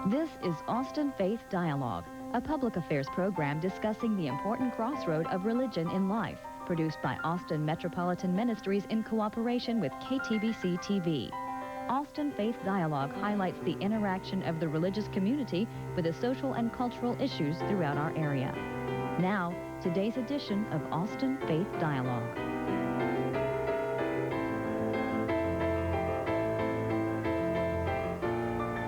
This is Austin Faith Dialogue, a public affairs program discussing the important crossroad of religion in life, produced by Austin Metropolitan Ministries in cooperation with KTBC TV. Austin Faith Dialogue highlights the interaction of the religious community with the social and cultural issues throughout our area. Now, today's edition of Austin Faith Dialogue.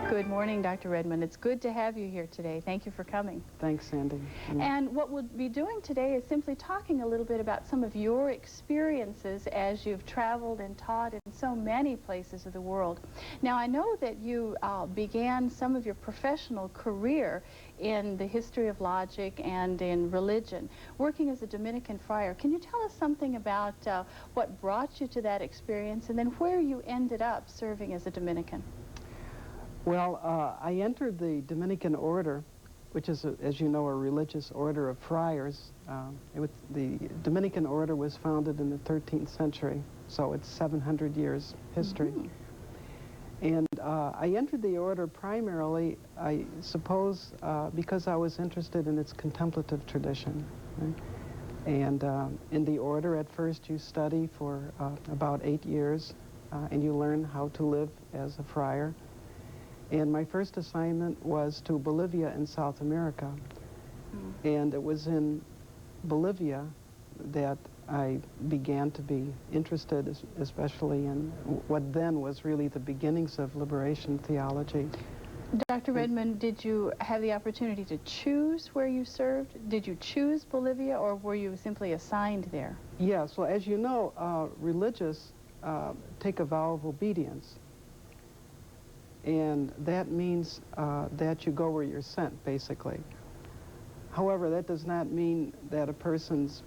Good morning, Dr. Redmond. It's good to have you here today. Thank you for coming. Thanks, Sandy. And what we'll be doing today is simply talking a little bit about some of your experiences as you've traveled and taught in so many places of the world. Now, I know that you began some of your professional career in the history of logic and in religion, working as a Dominican friar. Can you tell us something about what brought you to that experience and then where you ended up serving as a Dominican? Well, I entered the Dominican order, which is, as you know, a religious order of friars. The Dominican order was founded in the 13th century, so it's 700 years history. And I entered the order primarily, I suppose, because I was interested in its contemplative tradition. Right? And in the order, at first, you study for about 8 years, and you learn how to live as a friar. And my first assignment was to Bolivia in South America. And it was in Bolivia that I began to be interested, especially in what then was really the beginnings of liberation theology. Dr. Redmond, did you have the opportunity to choose where you served? Did you choose Bolivia, or were you simply assigned there? Yes, well, as you know, religious take a vow of obedience. And that means that you go where you're sent, basically. However, that does not mean that a person's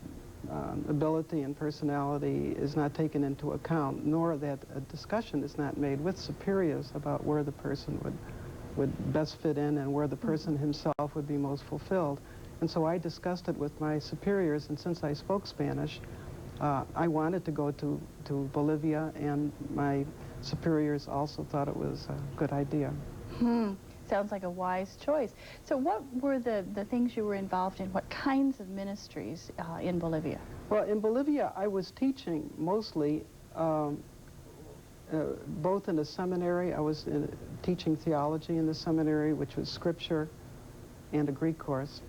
ability and personality is not taken into account, nor that a discussion is not made with superiors about where the person would best fit in and where the person himself would be most fulfilled. And so I discussed it with my superiors, and since I spoke Spanish, I wanted to go to Bolivia, and my superiors also thought it was a good idea. Sounds like a wise choice. So what were the things you were involved in? What kinds of ministries in Bolivia? Well, in Bolivia, I was teaching mostly, both in a seminary. I was teaching theology in the seminary, which was scripture and a Greek course.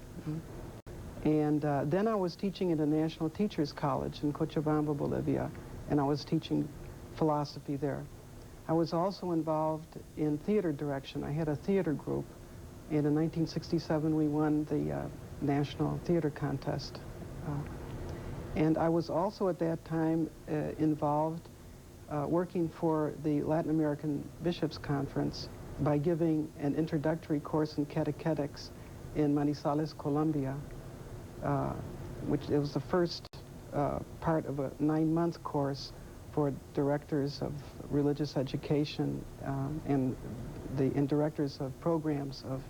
And then I was teaching at a National Teachers College in Cochabamba, Bolivia, and I was teaching philosophy there. I was also involved in theater direction. I had a theater group, and in 1967 we won the National Theater Contest. And I was also at that time involved working for the Latin American Bishops' Conference by giving an introductory course in catechetics in Manizales, Colombia, which it was the first part of a 9-month course for directors of religious education and directors of programs of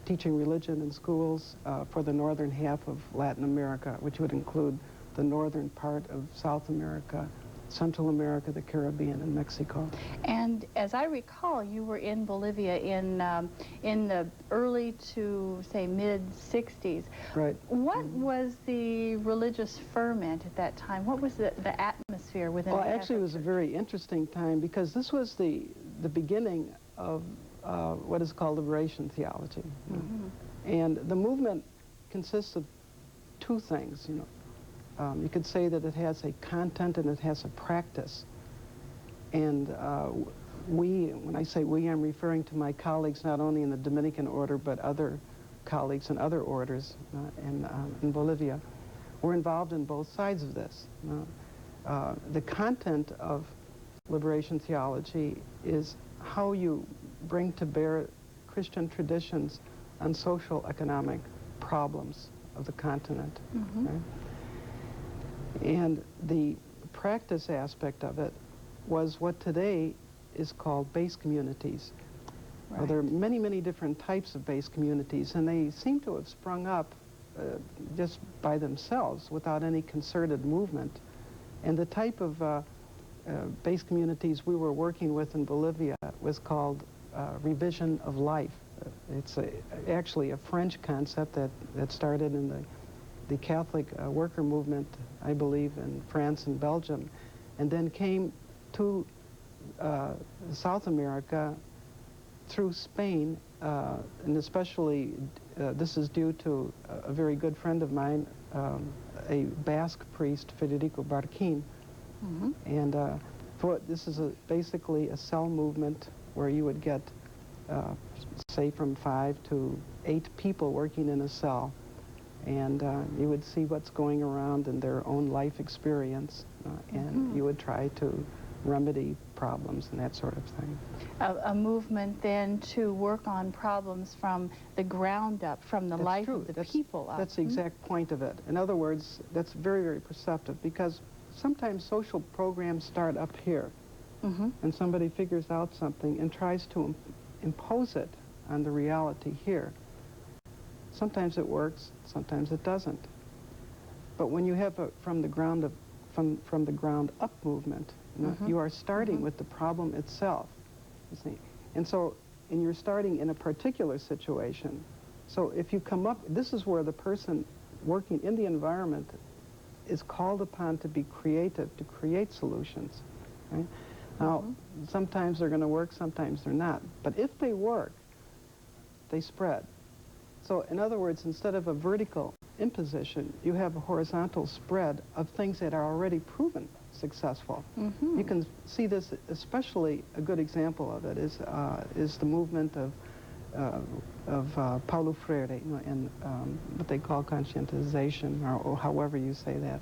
teaching religion in schools for the northern half of Latin America, which would include the northern part of South America, Central America, the Caribbean, and Mexico. And as I recall, you were in Bolivia in the early to, say, mid-60s. Right. What was the religious ferment at that time? What was the atmosphere within the Actually, it was a very interesting time, because this was the beginning of what is called liberation theology. And the movement consists of two things, you know. You could say that it has a content and it has a practice. And when I say we, I'm referring to my colleagues not only in the Dominican order, but other colleagues in other orders in Bolivia. We're involved in both sides of this. The content of liberation theology is how you bring to bear Christian traditions on social economic problems of the continent. Right? And the practice aspect of it was what today is called base communities. Right. Well, there are many, many different types of base communities, and they seem to have sprung up just by themselves without any concerted movement. And the type of base communities we were working with in Bolivia was called revision of life. it's actually a French concept that started in the Catholic worker movement, I believe, in France and Belgium, and then came to South America through Spain, and especially this is due to a very good friend of mine, a Basque priest, Federico Barquin. Mm-hmm. And this is basically a cell movement where you would get, say, from 5 to 8 people working in a cell. And you would see what's going around in their own life experience, and you would try to remedy problems and that sort of thing. A movement then to work on problems from the ground up, from the life of the people up. That's the exact point of it. In other words, that's very, very perceptive, because sometimes social programs start up here, and somebody figures out something and tries to impose it on the reality here. Sometimes it works, sometimes it doesn't. But when you have a from the ground up movement, you are starting with the problem itself, you see. And you're starting in a particular situation. So if you come up, this is where the person working in the environment is called upon to be creative, to create solutions. Right? Now, sometimes they're going to work, sometimes they're not. But if they work, they spread. So in other words, instead of a vertical imposition, you have a horizontal spread of things that are already proven successful. You can see this, especially a good example of it is the movement of Paulo Freire, and what they call conscientization, or however you say that.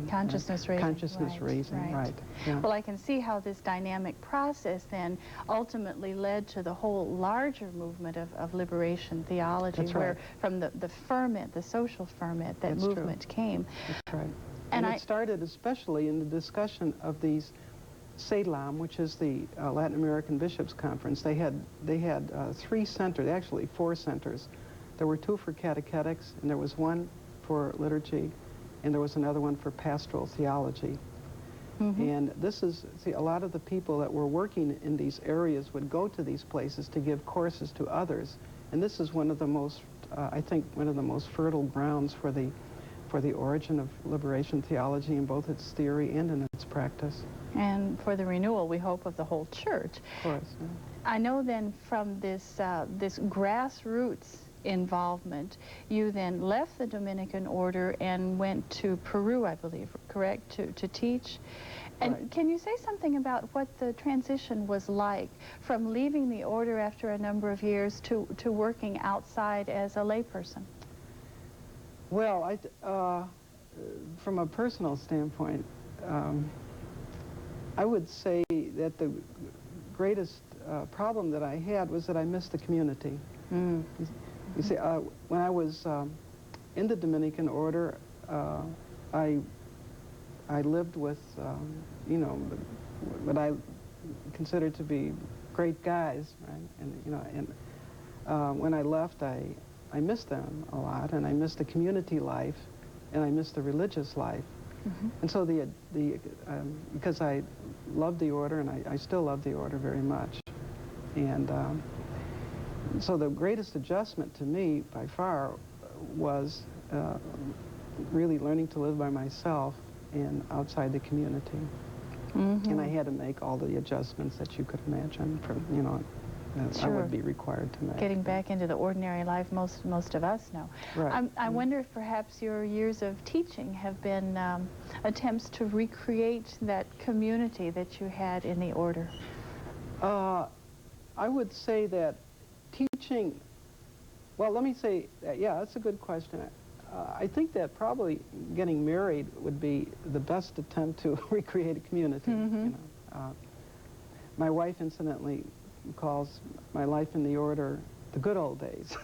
Consciousness raising. Consciousness raising, right. Yeah. Well, I can see how this dynamic process then ultimately led to the whole larger movement of liberation theology. That's right. Where from the ferment, the social ferment, that movement came. That's right. And it started especially in the discussion of these CELAM, which is the Latin American Bishops' Conference. They had 3 centers, actually 4 centers. There were 2 for catechetics, and there was 1 for liturgy, and there was another one for pastoral theology. And this is, see, a lot of the people that were working in these areas would go to these places to give courses to others. And this is one of the most, I think, one of the most fertile grounds for the origin of liberation theology in both its theory and in its practice. And for the renewal, we hope, of the whole church. Of course. Yeah. I know then from this grassroots involvement, you then left the Dominican order and went to Peru, I believe, correct, to teach? And can you say something about what the transition was like from leaving the order after a number of years to working outside as a layperson? Well, from a personal standpoint, I would say that the greatest problem that I had was that I missed the community. You see, when I was in the Dominican order, I lived with, you know, what I considered to be great guys, right? And you know, and when I left, I missed them a lot, and I missed the community life, and I missed the religious life. And so because I loved the order, and I still love the order very much, and so the greatest adjustment to me, by far, was really learning to live by myself and outside the community. And I had to make all the adjustments that you could imagine, from, you know, I would be required to make. Getting back into the ordinary life most of us know. Right. I wonder if perhaps your years of teaching have been attempts to recreate that community that you had in the order. I would say that teaching, well, let me say, yeah, that's a good question. I think that probably getting married would be the best attempt to recreate a community. You know. My wife, incidentally, calls my life in the order the good old days.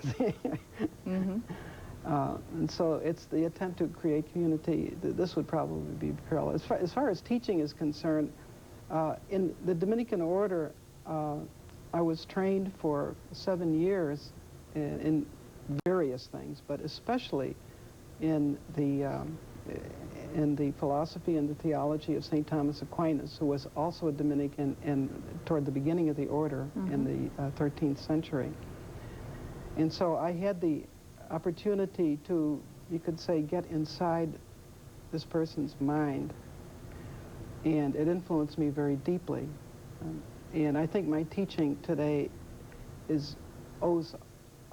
And so it's the attempt to create community. This would probably be parallel. As far as teaching is concerned, in the Dominican order, I was trained for 7 years in various things, but especially in the philosophy and the theology of St. Thomas Aquinas, who was also a Dominican and toward the beginning of the order in the 13th century. And so I had the opportunity to, you could say, get inside this person's mind, and it influenced me very deeply. And I think my teaching today owes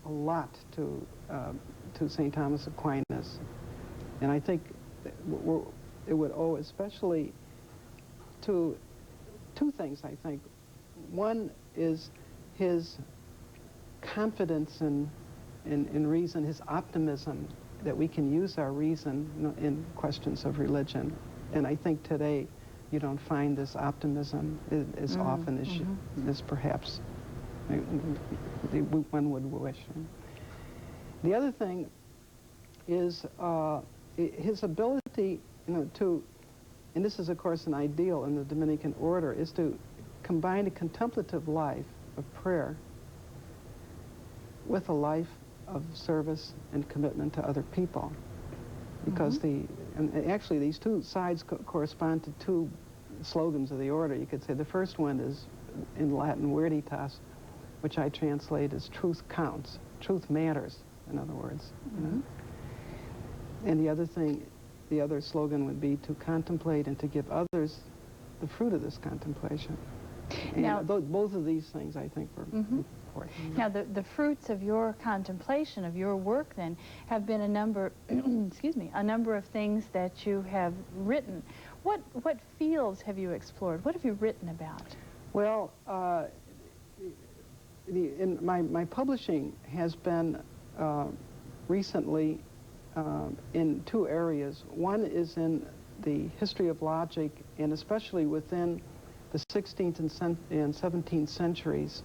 a lot to St. Thomas Aquinas. And I think it would owe especially to two things, I think. One is his confidence in reason, his optimism that we can use our reason, you know, in questions of religion. And I think today you don't find this optimism as often as perhaps one would wish. The other thing is his ability, you know, to, and this is of course an ideal in the Dominican order, is to combine a contemplative life of prayer with a life of service and commitment to other people. Because and actually these two sides correspond to two slogans of the order. You could say the first one is in Latin, Veritas, which I translate as truth counts. Truth matters, in other words. You know? And the other slogan would be to contemplate and to give others the fruit of this contemplation. And now, both of these things, I think, were important. Now, the fruits of your contemplation, of your work, then, have been a number, excuse me, a number of things that you have written. What fields have you explored? What have you written about? Well, my publishing has been recently in two areas. One is in the history of logic, and especially within the 16th and 17th centuries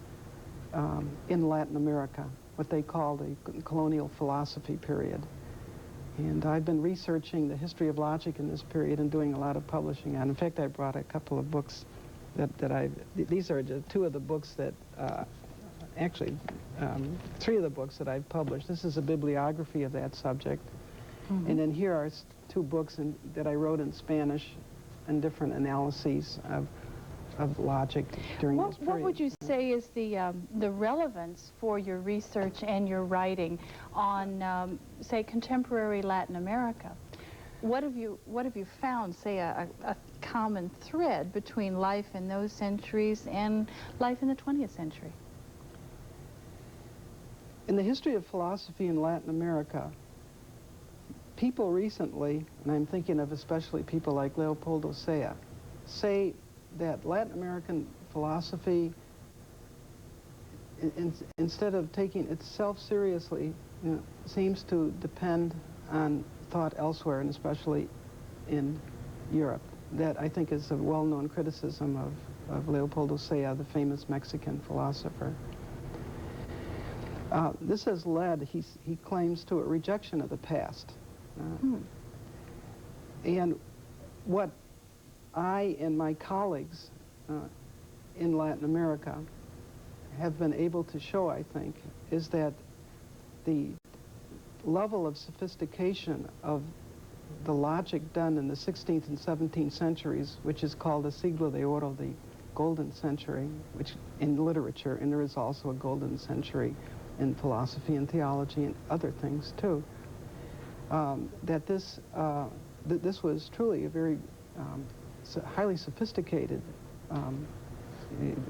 in Latin America, what they call the colonial philosophy period. And I've been researching the history of logic in this period and doing a lot of publishing on. In fact, I brought a couple of books these are just two of the books that, actually, three of the books that I've published. This is a bibliography of that subject. And then here are two books that I wrote in Spanish and different analyses of logic during this period. What would you say is the relevance for your research and your writing on, say, contemporary Latin America? What have you found, say, a common thread between life in those centuries and life in the 20th century? In the history of philosophy in Latin America, people recently, and I'm thinking of especially people like Leopoldo Sea, say that Latin American philosophy, instead of taking itself seriously, you know, seems to depend on thought elsewhere, and especially in Europe. That, I think, is a well-known criticism of Leopoldo Sea, the famous Mexican philosopher. This has led, he claims, to a rejection of the past. And what I and my colleagues in Latin America have been able to show, I think, is that the level of sophistication of the logic done in the 16th and 17th centuries, which is called the Siglo de Oro, the golden century, which in literature, and there is also a golden century in philosophy and theology and other things too, that this was truly a very highly sophisticated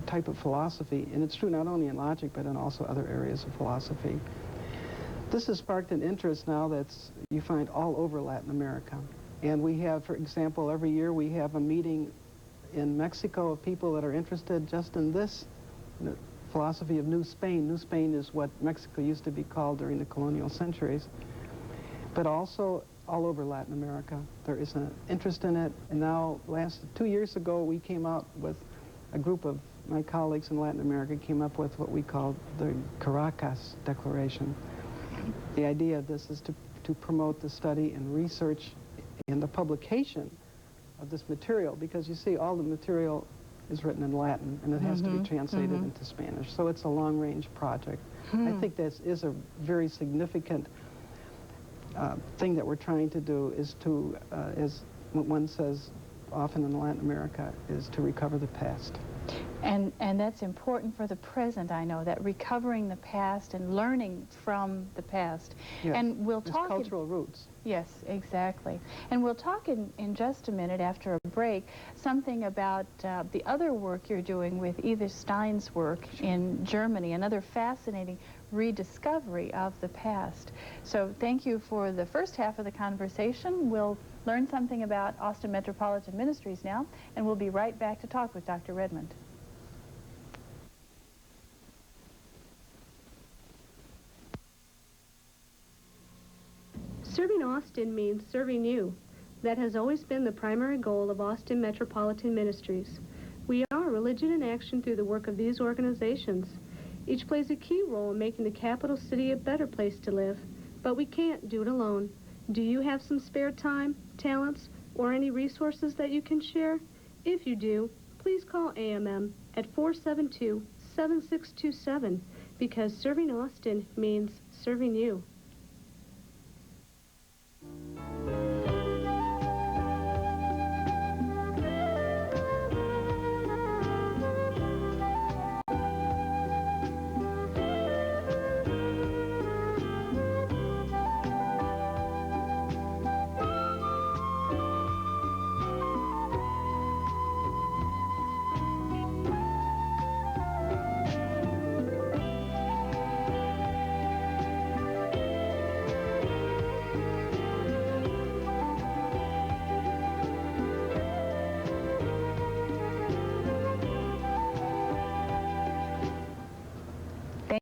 type of philosophy, and it's true not only in logic but in also other areas of philosophy. This has sparked an interest now that's you find all over Latin America. And we have, for example, every year we have a meeting in Mexico of people that are interested just in this philosophy of New Spain. New Spain is what Mexico used to be called during the colonial centuries. But also all over Latin America, there is an interest in it. And now, 2 years ago, we came out with a group of my colleagues in Latin America came up with what we call the Caracas Declaration. The idea of this is to promote the study and research and the publication of this material, because you see all the material is written in Latin and it has to be translated into Spanish. So it's a long-range project. I think this is a very significant thing that we're trying to do, is to, as one says often in Latin America, is to recover the past. And that's important for the present, I know, that recovering the past and learning from the past. Yes. And we'll There's talk... cultural roots. Yes, exactly. And we'll talk in just a minute after a break something about the other work you're doing with Edith Stein's work in Germany, another fascinating rediscovery of the past. So thank you for the first half of the conversation. We'll learn something about Austin Metropolitan Ministries now, and we'll be right back to talk with Dr. Redmond. Serving Austin means serving you. That has always been the primary goal of Austin Metropolitan Ministries. We are religion in action through the work of these organizations. Each plays a key role in making the capital city a better place to live, but we can't do it alone. Do you have some spare time, talents, or any resources that you can share? If you do, please call AMM at 472-7627, because serving Austin means serving you.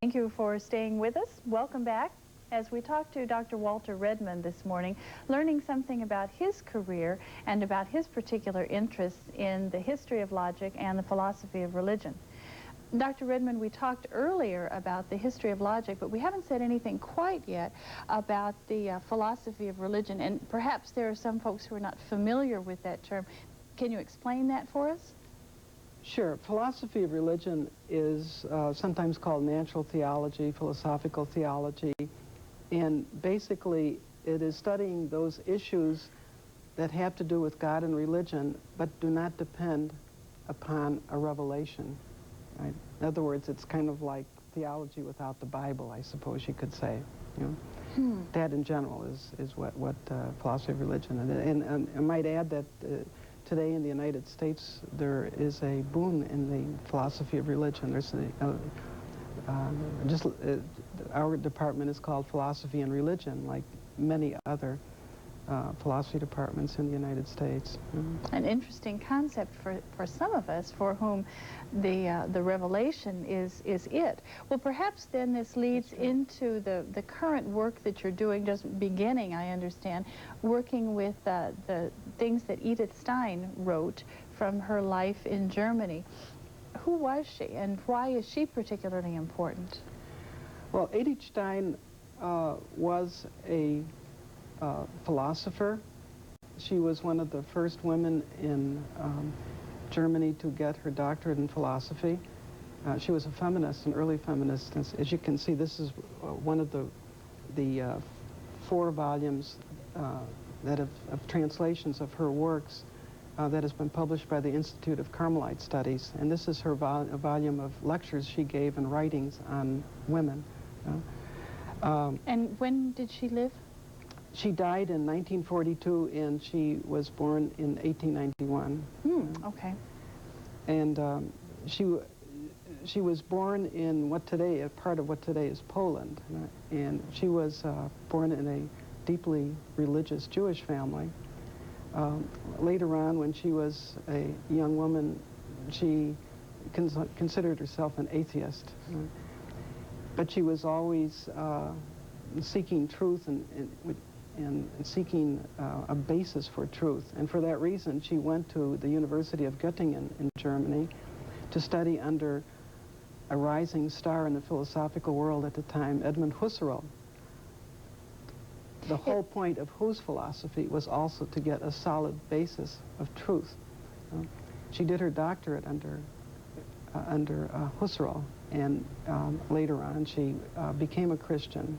Thank you for staying with us. Welcome back as we talk to Dr. Walter Redmond this morning, learning something about his career and about his particular interests in the history of logic and the philosophy of religion. Dr. Redmond, we talked earlier about the history of logic, but we haven't said anything quite yet about the philosophy of religion, and perhaps there are some folks who are not familiar with that term. Can you explain that for us? Sure. Philosophy of religion is sometimes called natural theology, philosophical theology, and basically it is studying those issues that have to do with God and religion, but do not depend upon a revelation. Right? In other words, it's kind of like theology without the Bible, I suppose you could say. You know? That in general is what philosophy of religion is. And I might add that today in the United States, there is a boom in the philosophy of religion. There's our department is called Philosophy and Religion, like many other philosophy departments in the United States. An interesting concept for some of us for whom the revelation is it. Well, perhaps then this leads into the current work that you're doing, just beginning, I understand, working with the things that Edith Stein wrote from her life in Germany. Who was she, and why is she particularly important? Well, Edith Stein was a philosopher. She was one of the first women in Germany to get her doctorate in philosophy. She was a feminist, an early feminist. As you can see, this is one of the 4 volumes of translations of her works that has been published by the Institute of Carmelite Studies. And this is her volume of lectures she gave and writings on women. And when did she live? She died in 1942, and she was born in 1891. Okay. And she was born in part of what today is Poland. And she was born in a deeply religious Jewish family. Later on, when she was a young woman, she considered herself an atheist. But she was always seeking truth and seeking a basis for truth. And for that reason, she went to the University of Göttingen in Germany to study under a rising star in the philosophical world at the time, Edmund Husserl, the whole point of whose philosophy was also to get a solid basis of truth. She did her doctorate under Husserl, and later on she became a Christian.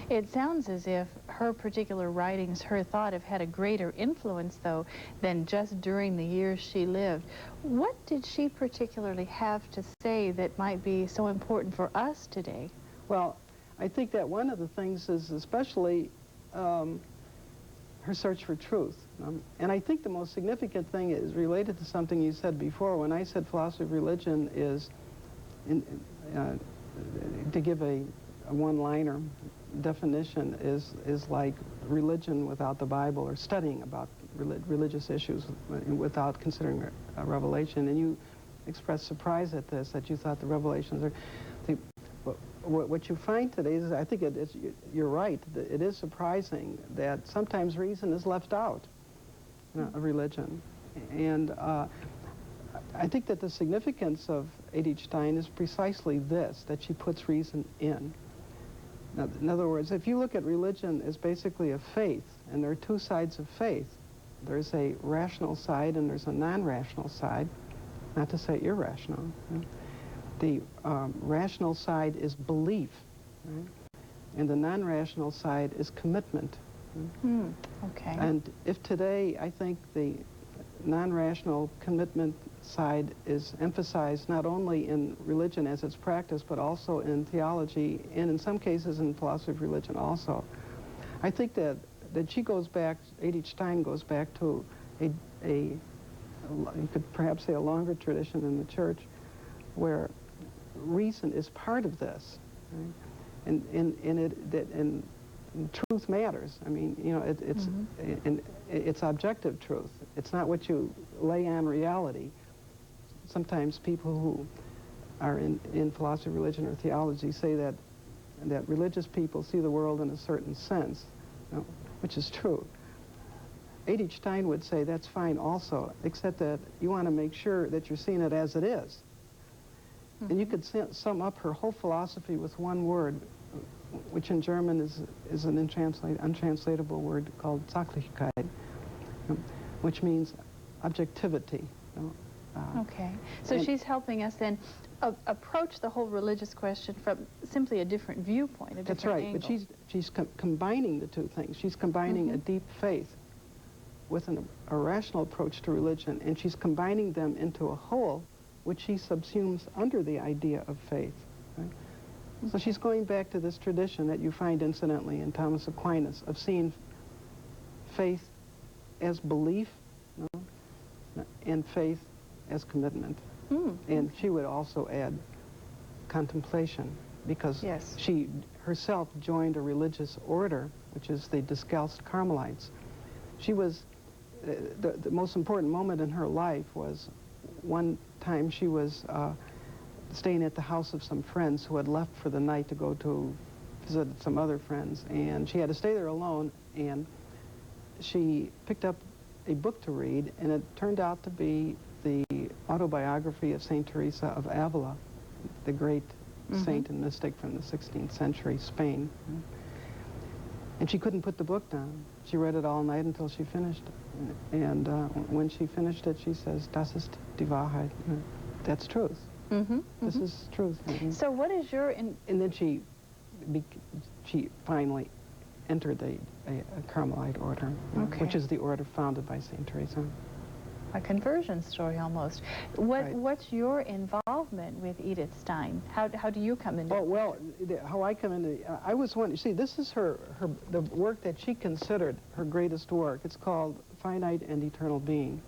It sounds as if her particular writings, her thought, have had a greater influence, though, than just during the years she lived. What did she particularly have to say that might be so important for us today? Well, I think that one of the things is especially her search for truth. And I think the most significant thing is related to something you said before. When I said philosophy of religion is, to give a one-liner definition, is like religion without the Bible, or studying about religious issues without considering revelation. And you expressed surprise at this, that you thought the revelations are... What you find today is, I think you're right, it is surprising that sometimes reason is left out of religion. And I think that the significance of Edith Stein is precisely this, that she puts reason in. Now, in other words, if you look at religion as basically a faith, and there are two sides of faith, there's a rational side and there's a non-rational side, not to say irrational. The rational side is belief, right? And the non-rational side is commitment. Okay. And if today, I think the non-rational commitment side is emphasized not only in religion as it's practiced, but also in theology, and in some cases in philosophy of religion also. I think that she goes back, Edith Stein goes back to you could perhaps say a longer tradition in the church, where reason is part of this, right? And truth matters. I mean, you know, it's objective truth. It's not what you lay on reality. Sometimes people who are in philosophy, religion, or theology say that religious people see the world in a certain sense, you know, which is true. Edith Stein would say that's fine also, except that you want to make sure that you're seeing it as it is. And you could sum up her whole philosophy with one word, which in German is an untranslatable word called Sachlichkeit, which means objectivity. Okay. So she's helping us then approach the whole religious question from simply a different viewpoint, a different That's right, angle. but she's combining the two things. She's combining a deep faith with a rational approach to religion, and she's combining them into a whole which she subsumes under the idea of faith. Right? So she's going back to this tradition that you find incidentally in Thomas Aquinas of seeing faith as belief, you know, and faith as commitment. And she would also add contemplation, because she herself joined a religious order, which is the Discalced Carmelites. She was, the most important moment in her life was one time she was staying at the house of some friends who had left for the night to go to visit some other friends, and she had to stay there alone, and she picked up a book to read, and it turned out to be the autobiography of St. Teresa of Avila, the great saint and mystic from the 16th century Spain. And she couldn't put the book down. She read it all night until she finished it. And when she finished it, she says, "Das ist die Wahrheit." That's truth. This is truth. So what is your... And then she finally entered a Carmelite order, which is the order founded by St. Teresa. A conversion story almost. What's your involvement with Edith Stein? How do you come into it? Oh, well, how I come into I was wondering, see, this is the work that she considered her greatest work. It's called Finite and Eternal Being.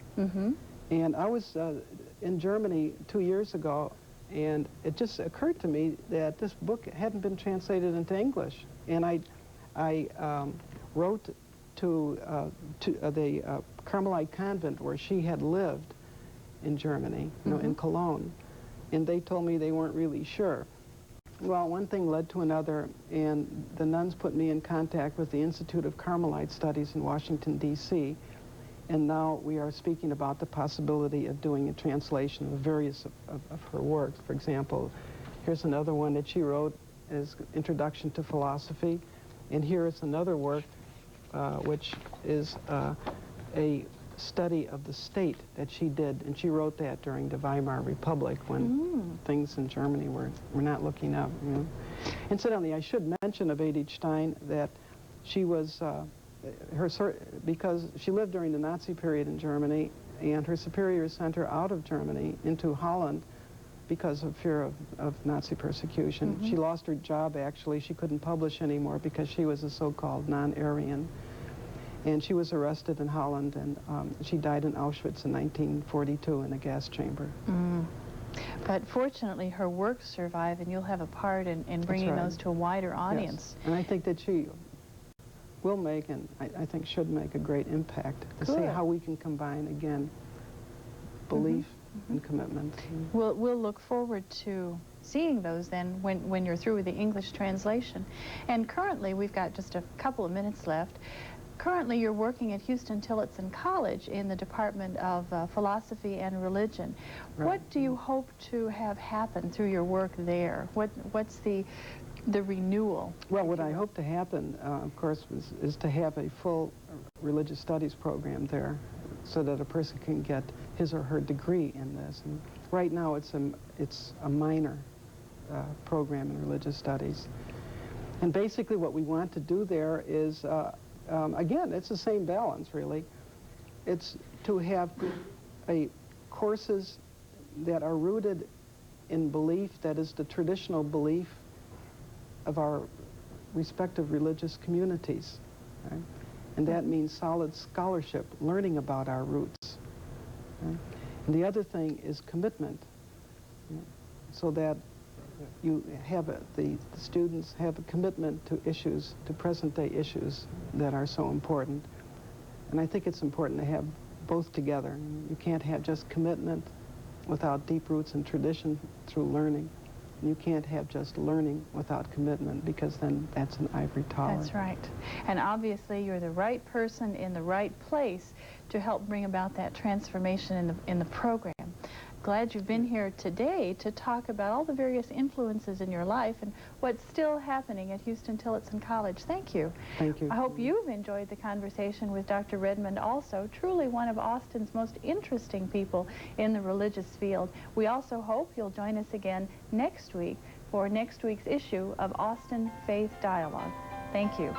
And I was in Germany 2 years ago, and it just occurred to me that this book hadn't been translated into English. And I wrote to the Carmelite convent where she had lived in Germany, you know, in Cologne, and they told me they weren't really sure. Well, one thing led to another, and the nuns put me in contact with the Institute of Carmelite Studies in Washington, D.C., and now we are speaking about the possibility of doing a translation of various of her works. For example, here's another one that she wrote as Introduction to Philosophy, and here is another work which is a study of the state that she did, and she wrote that during the Weimar Republic when things in Germany were not looking up. You know? Incidentally, I should mention of Edith Stein that she was, because she lived during the Nazi period in Germany, and her superiors sent her out of Germany into Holland because of fear of Nazi persecution. She lost her job, actually. She couldn't publish anymore because she was a so-called non-Aryan. And she was arrested in Holland, and she died in Auschwitz in 1942 in a gas chamber. But fortunately, her works survive, and you'll have a part in bringing those to a wider audience. Yes. And I think that she will make, and I think should make, a great impact to see how we can combine, again, belief and commitment. We'll look forward to seeing those then when you're through with the English translation. And currently, we've got just a couple of minutes left. Currently, you're working at Houston Tillotson College in the Department of Philosophy and Religion. Right. What do you hope to have happen through your work there? What's the renewal? Well, what I hope to happen, of course, is to have a full religious studies program there so that a person can get his or her degree in this. And right now, it's a minor program in religious studies. And basically what we want to do there is again, it's the same balance, really. It's to have courses that are rooted in belief, that is the traditional belief of our respective religious communities. Right? And that means solid scholarship, learning about our roots. Right? And the other thing is commitment, so that you have the students have a commitment to issues, to present-day issues that are so important. And I think it's important to have both together. You can't have just commitment without deep roots in tradition through learning. And you can't have just learning without commitment, because then that's an ivory tower. That's right. And obviously, you're the right person in the right place to help bring about that transformation in the program. Glad you've been here today to talk about all the various influences in your life and what's still happening at Houston Tillotson College. Thank you. Thank you. I hope you've enjoyed the conversation with Dr. Redmond also, truly one of Austin's most interesting people in the religious field. We also hope you'll join us again next week for next week's issue of Austin Faith Dialogue. Thank you.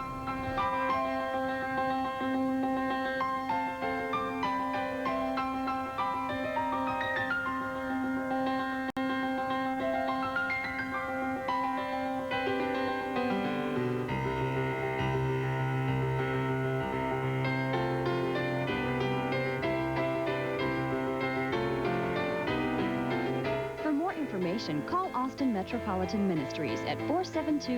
Call Austin Metropolitan Ministries at 472